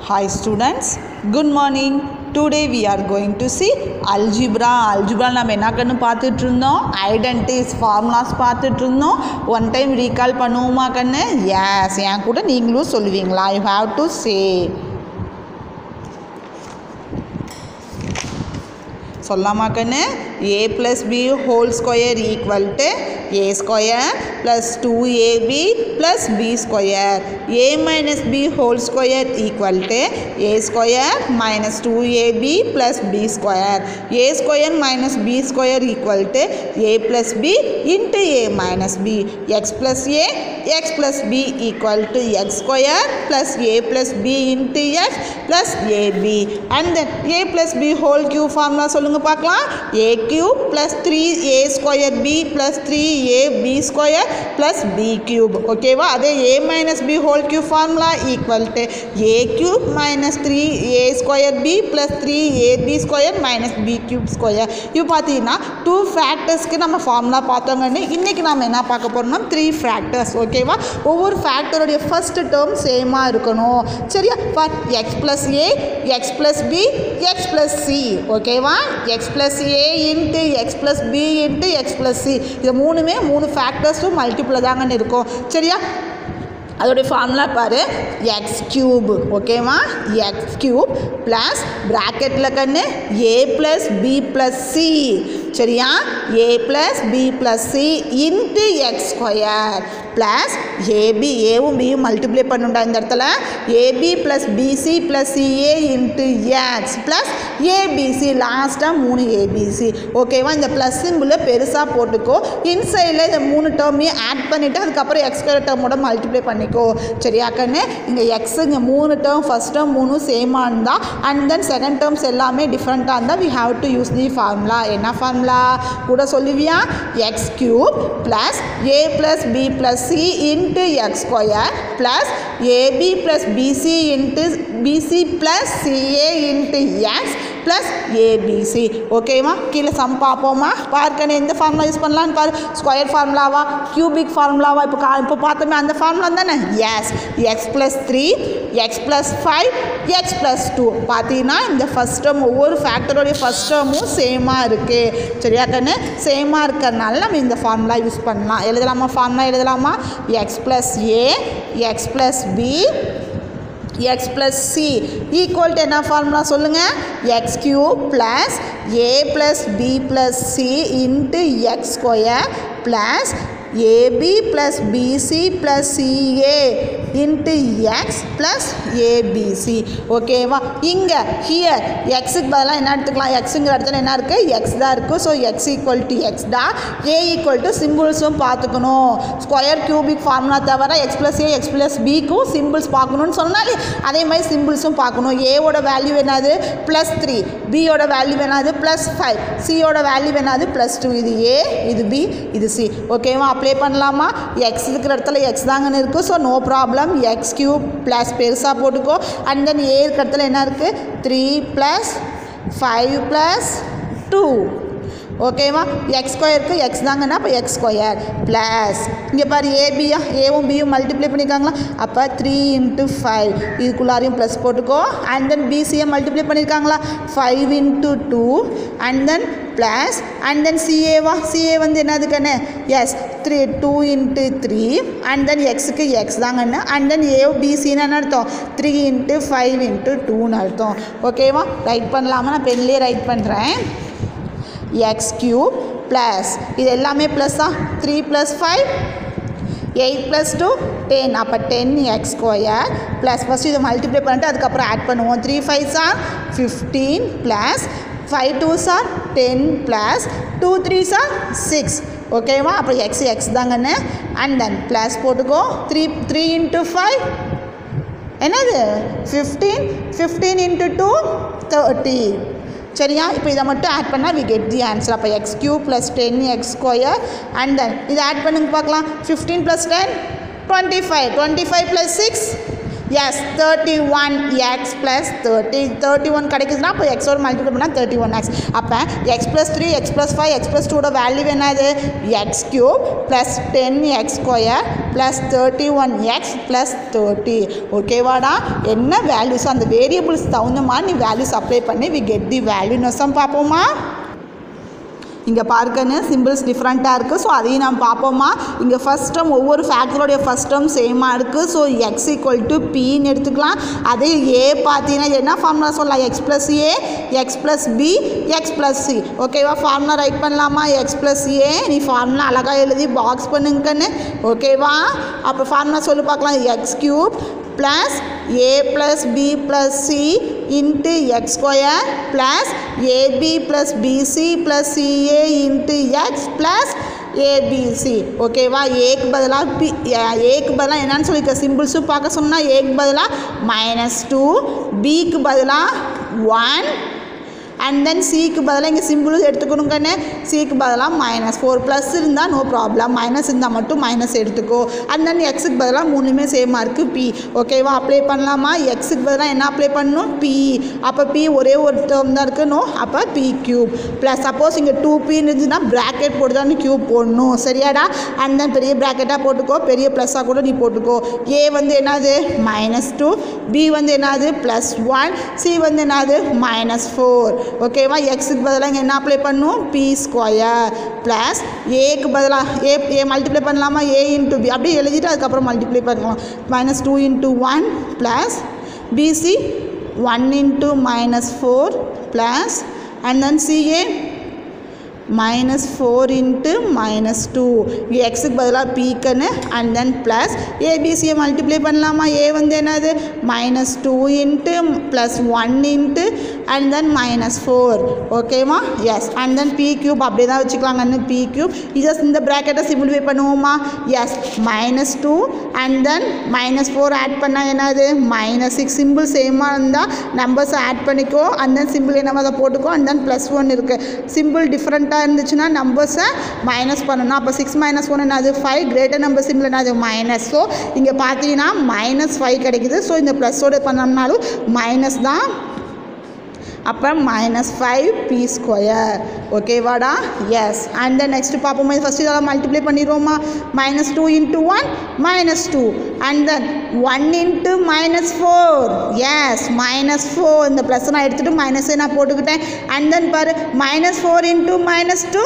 Hi students, good morning. Today we are going to see algebra. Algebra நம்ம என்ன கண்ணு பார்த்துட்டு இருந்தோம்? Identities, formulas பார்த்துட்டு இருந்தோம். One time recall பண்ணுவோமா கண்ணு? Yes, என் கூட நீங்களும் சொல்லுவீங்களா? You have to say. சொல்லாமா கண்ணு? A plus B whole square equal to A square plus 2AB plus B square. A minus B whole square equal to A square minus 2AB plus B square. A square minus B square equal to A plus B into A minus B. X plus A, X plus B equal to X square plus A plus B into X plus AB. And then A plus B whole cube formula சொல்லுங்க பார்க்கலாம். A cube plus 3A square B plus 3AB square plus B cube. ஓகேவா? அதே A minus B whole cube formula equal to A cube minus 3A square B plus 3AB square minus B cube square. இப்போ பார்த்தீங்கன்னா 2 ஃபேக்டர்ஸ்க்கு நம்ம formula பார்த்தோங்கன்னு இன்றைக்கி நம்ம என்ன பார்க்க போகிறோம்னா 3 ஃபேக்டர்ஸ். ஓகேவா? ஒவ்வொரு ஃபேக்டருடைய ஃபர்ஸ்ட் டேர்ம் சேமாக இருக்கணும். சரியா? For x plus a, x plus b, x plus c. ஓகேவா? X plus a into x plus b into x plus c. இது மூணுமே 3 ஃபேக்டர்ஸும் மல்டிபிள் தாங்கன்னு இருக்கும். சரியா? அதோடைய ஃபார்முலா பாரு, எக்ஸ் கியூப். ஓகேவா? எக்ஸ் கியூப் ப்ளஸ் ப்ராக்கெட்டில் கண்ணு a plus b plus c. சரியா? A plus b plus c into x square plus a b, ஏவும் பியும் மல்டிப்ளை பண்ணுண்டா இந்த இடத்துல, a b plus b c plus c a into x plus a b c. லாஸ்ட்டாக 3 ஏபிசி. ஓகேவா? இந்த ப்ளஸ் சிம்பிளை பெருசாக போட்டுக்கோ. இன்சைடில் இந்த 3 டேர்மையும் ஆட் பண்ணிவிட்டு அதுக்கப்புறம் எக்ஸ் ஸ்கொயர் டேர்மோட மல்டிப்ளை பண்ணிக்கோ. சரியா கண்ணு? இங்கே எக்ஸு இங்கே 3 டேர்ம், ஃபஸ்ட் டேர்ம் 3 சேமாக இருந்தால் அண்ட் தென் செகண்ட் டேர்ம்ஸ் எல்லாமே டிஃப்ரெண்ட்டாக இருந்தால் we have to use the formula. என்ன ஃபார்முலா கூட சொல்லுவியா? X cube plus a plus b plus c into x square plus a b plus b c into b c plus c a into x plus a b c. ஓகேவா? கீழே some பார்ப்போமா? பார்க்கணும் எந்த formula use பண்ணலான்னு பாரு. ஸ்கொயர் ஃபார்முலாவா, கியூபிக் ஃபார்முலாவா? இப்போ பார்த்தோமே அந்த ஃபார்முலா தானே. Yes, x plus 3, x plus 5, x plus 2. பார்த்தீங்கன்னா இந்த ஃபஸ்ட் டேர்ம் ஒவ்வொரு ஃபேக்டரோடைய ஃபஸ்ட் டேர்மும் சேமாக இருக்குது. சரியா கண்ணு? சேமாக இருக்கிறதுனால நம்ம இந்த ஃபார்முலா யூஸ் பண்ணலாம். எழுதலாமா? ஃபார்முலா எழுதலாமா? X plus a, x plus b, x plus c equal to என்ன ஃபார்முலா சொல்லுங்கள்? X cube plus a plus b plus c into x square plus a b plus b c plus c a into x plus a b c. ஓகேவா? இங்கே here எக்ஸுக்கு பதிலாக என்ன எடுத்துக்கலாம்? எக்ஸுங்கிற இடத்துல என்ன இருக்குது? எக்ஸ் தான் இருக்குது. So x equal to X தான். ஏ ஈக்குவல் டு சிம்பிள்ஸும் பார்த்துக்கணும். ஸ்கொயர் கியூபிக் ஃபார்முலா தவிர X plus a, x plus பிக்கும் சிம்பிள்ஸ் பார்க்கணுன்னு சொன்னாலே அதே மாதிரி சிம்பிள்ஸும் பார்க்கணும். ஏவோட வேல்யூ என்னது? ப்ளஸ் 3. பியோட வேல்யூ என்னது? ப்ளஸ் 5. சியோட வேல்யூ என்னது? ப்ளஸ் 2. இது ஏ, இது பி, இது சி. ஓகேவா? அப்ளை பண்ணலாமா? எக்ஸ் இருக்கிற இடத்துல எக்ஸ் தாங்கன்னு இருக்குது. So no problem. X cube plus பெருசாக போட்டுக்கோ. அண்ட் தென் ஏ இருக்கிற இடத்துல என்ன இருக்குது? 3 ப்ளஸ் 5 ப்ளஸ் 2. ஓகேவா? எக்ஸ் ஸ்கொயருக்கு எக்ஸ் தாங்கன்னா அப்போ எக்ஸ் ஸ்கொயர் ப்ளஸ் இங்கே பாரு ஏபியா, ஏவும் பியும் மல்டிப்ளை பண்ணியிருக்காங்களா? அப்போ 3 இன்ட்டு 5 இதுக்குள்ளாரையும் ப்ளஸ் போட்டுக்கோ. அண்ட் தென் பிசியை மல்டிப்ளை பண்ணியிருக்காங்களா? 5 into 2 and then plus and then சிஏவா? சிஏ வந்து என்னதுக்கண்ணே? எஸ் 2 இன்ட்டு 3 அண்ட் தென் எக்ஸுக்கு எக்ஸ் தாங்கண்ணே. அண்ட் தென் ஏ பிசின்னு என்ன அர்த்தம்? 3 இன்ட்டு 5 இன்ட்டு 2ன்னு அர்த்தம். ஓகேவா? ரைட் பண்ணலாமா? நான் பென்லேயே ரைட் பண்ணுறேன். எக்ஸ் கியூப் ப்ளஸ் இது எல்லாமே ப்ளஸ்ஸா? 3 ப்ளஸ் 5 8 ப்ளஸ் 2 10. அப்போ 10 எக்ஸ் ஸ்கொயர் ப்ளஸ் ஃபஸ்ட்டு இதை மல்டிப்ளை பண்ணிட்டு அதுக்கப்புறம் ஆட் பண்ணுவோம். 3 5s are 15 plus 5 2s are 10 plus 2 3s are 6. ஓகேவா? அப்புறம் எக்ஸ் எக்ஸ் தாங்கன்னு. அண்ட் தென் ப்ளஸ் போட்டுக்கோ. 3 இன்ட்டு 5 என்னது? 15. 15 இன்ட்டு 2 30. சரியா? இப்போ இதை மட்டும் ஆட் பண்ணால் வி கெட் தி ஆன்சர். அப்போ X cube plus 10 X square and then இதை ஆட் பண்ணுங்க பார்க்கலாம். 15 plus 10 25. 25 plus 6 S 31x plus 31 கிடைக்குதுன்னா அப்போ எக்ஸோட மல்டிப்ளை பண்ணால் 31x. அப்போ x plus 3 x plus 5 x plus 2ஓட வேல்யூ என்னது x cube plus 10x square plus 31x plus 30. ஓகேவாடா? என்ன வேல்யூஸ் அந்த வேரியபிள்ஸ் தகுந்த மாதிரி நீ வேல்யூஸ் அப்ளை பண்ணி we get the value. Next பார்ப்போமா? இங்கே பார்க்கன்னு சிம்பிள்ஸ் டிஃப்ரெண்ட்டாக இருக்குது. ஸோ அதையும் நம்ம பார்ப்போமா? இங்கே ஃபஸ்ட் டேர்ம் ஒவ்வொரு ஃபேக்டரோடைய ஃபஸ்ட் டேர்ம் சேமாக இருக்குது. ஸோ எக்ஸ் ஈக்குவல் டு பின்னு எடுத்துக்கலாம். அதே ஏ பார்த்தீங்கன்னா என்ன ஃபார்முலா சொல்லலாம்? X plus a x plus b x plus c. ஓகேவா? ஃபார்முலா ரைட் பண்ணலாமா? எக்ஸ் ப்ளஸ் ஏ நீ ஃபார்முலா அழகாக எழுதி பாக்ஸ் பண்ணுங்கன்னு. ஓகேவா? அப்போ ஃபார்முலா சொல்லி பார்க்கலாம். X cube plus a plus b plus c into x square plus ab plus bc plus ca into x plus abc. ஓகேவா? ஏக்கு பதிலாக ஏக்கு பதிலாக என்னன்னு சொல்லியிருக்க சிம்பிள்ஸும் பார்க்க சொன்னால் ஏக்கு பதிலாக -2 பிக்கு பதிலாக 1 அண்ட் தென் சிக்கு பதிலாக இங்கே சிம்பிளும் எடுத்துக்கணுங்கன்னு. சிக்கு பதிலாக -4 ப்ளஸ் இருந்தால் நோ ப்ராப்ளம், மைனஸ் இருந்தால் மட்டும் மைனஸ் எடுத்துக்கோ. அண்ட் தென் எக்ஸுக்கு பதிலாக மூணுமே சேமாக இருக்குது பி. ஓகேவா? அப்ளை பண்ணலாமா? எக்ஸுக்கு பதிலாக என்ன அப்ளை பண்ணணும்? பி. அப்போ பி ஒரே ஒரு டேர்ம் தான் இருக்கணும். அப்போ பி கியூப் ப்ளஸ் சப்போஸ் இங்கே 2p இருந்துச்சுன்னா ப்ராக்கெட் போட்டு தான் நீ கியூப் போடணும். சரியாடா? அண்ட் தென் பெரிய ப்ராக்கெட்டாக போட்டுக்கோ, பெரிய ப்ளஸ்ஸாக கூட நீ போட்டுக்கோ. ஏ வந்து என்னது -2, பி வந்து என்னது +1, சி வந்து என்னது -4. ஓகேவா? எக்ஸுக்கு பதிலாக இங்கே என்ன அப்ளை பண்ணணும்? பி ஸ்கொயர் ப்ளஸ் ஏக்கு பதிலாக ஏ மல்டிப்ளை பண்ணலாமா? ஏ இன்ட்டு பி அப்படியே எழுதிட்டு அதுக்கப்புறம் மல்டிப்ளை பண்ணலாம். -2 × 1 plus BC 1 × -4 plus and then CA -4 × -2. எக்ஸுக்கு பதிலாக பீக்கன்னு அண்ட் தென் ப்ளஸ் ஏபிசியை மல்டிப்ளை பண்ணலாமா? ஏ வந்து என்னது -2 +1 அண்ட் தென் -4. ஓகேவா? Yes. And then B cube அப்படியே தான் வச்சுக்கலாங்கன்னு பி கியூப். இது இந்த ப்ராக்கெட்டை சிம்பிளிஃபை பண்ணுவோமா? எஸ். -2 அண்ட் தென் -4 ஆட் பண்ணால் என்னது -6. சிம்பிள் சேமாக இருந்தால் நம்பர்ஸை ஆட் பண்ணிக்கோ. அண்ட் தென் சிம்பிள் என்னவோ அதை போட்டுக்கோ. அண்ட் தென் +1 இருக்குது. சிம்பிள் டிஃப்ரெண்ட்டாக இருந்துச்சுன்னா நம்பர்ஸை மைனஸ் பண்ணணும். அப்போ 6 - 1 என்னது 5. கிரேட்டர் நம்பர் சிம்பிள் என்னது மைனஸ். ஸோ இங்கே பார்த்தீங்கன்னா -5 கிடைக்குது. ஸோ இந்த ப்ளஸோடு பண்ணோம்னாலும் மைனஸ் தான். அப்போ -5p ஸ்கொயர். ஓகேவாடா? எஸ். அண்ட் தென் நெக்ஸ்ட் பார்ப்போம். ஃபஸ்ட்டு இதெல்லாம் மல்டிப்ளை பண்ணிடுவோமா? -2 × 1 -2 அண்ட் தென் 1 × -4. எஸ் -4. இந்த ப்ளஸ் நான் எடுத்துகிட்டு மைனஸை நான் போட்டுக்கிட்டேன். அண்ட் தென் பாரு -4 × -2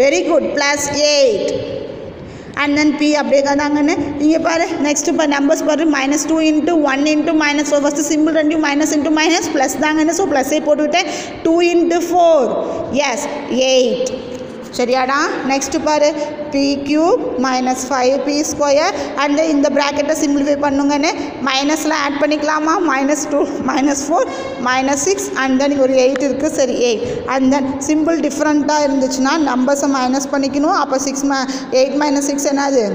very good +8 and then B அப்படியே தாங்கன்னு. இங்கே பாரு நெக்ஸ்ட்டு இப்போ நம்பர்ஸ் பாரு -2 × 1 × -4. ஃபஸ்ட்டு சிம்பிள் ரெண்டையும் மைனஸ் இன்ட்டு மைனஸ் ப்ளஸ் தாங்கன்னு. ஸோ ப்ளஸ்ஸே போட்டுவிட்டேன். 2 × 4 எஸ் 8. சரியாடா? நெக்ஸ்ட்டு பாரு B cube -5p square and இந்த ப்ராக்கெட்டை சிம்பிளிஃபை பண்ணுங்கன்னு. மைனஸில் ஆட் பண்ணிக்கலாமா? -2 -4 -6 அண்ட் தென் ஒரு 8 இருக்குது. சரி 8. அண்ட் தென் சிம்பிள் டிஃப்ரெண்ட்டாக இருந்துச்சுன்னா நம்பர்ஸை மைனஸ் பண்ணிக்கணும். அப்போ 8 - 6 என்னது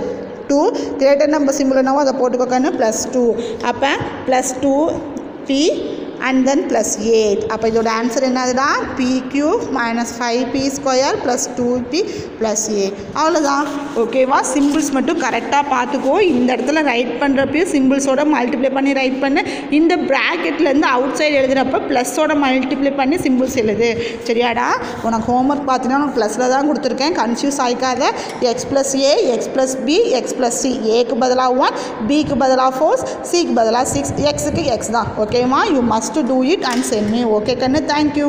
2. கிரேட்டர் நம்பர் சிம்பிள் என்னவோ அதை போட்டுக்கோக்கன்னு +2. அப்போ +2p and then +8. அப்போ இதோட ஆன்சர் என்னதுடா? p cube -5p square +2p +8. அவ்வளோதான். ஓகேவா? சிம்பிள்ஸ் மட்டும் கரெக்டாக பார்த்துக்கோ. இந்த இடத்துல ரைட் பண்ணுறப்பையும் சிம்பிள்ஸோட மல்டிப்ளை பண்ணி ரைட் பண்ணு. இந்த ப்ராக்கெட்லேருந்து அவுட் சைடு எழுதுகிறப்ப ப்ளஸோட மல்டிப்ளை பண்ணி சிம்பிள்ஸ் எழுது. சரியாடா? உனக்கு ஹோம்ஒர்க் பார்த்தீங்கன்னா உனக்கு ப்ளஸில் தான் கொடுத்துருக்கேன். கன்ஃபியூஸ் ஆகிக்காத. X plus a x plus b x plus c. ஏக்கு பதிலாக 1, பிக்கு பதிலாக 4, சிக்கு பதிலாக 6, எக்ஸுக்கு எக்ஸ் தான். ஓகேவா? You must do it and send me. Okay, Kanna, thank you.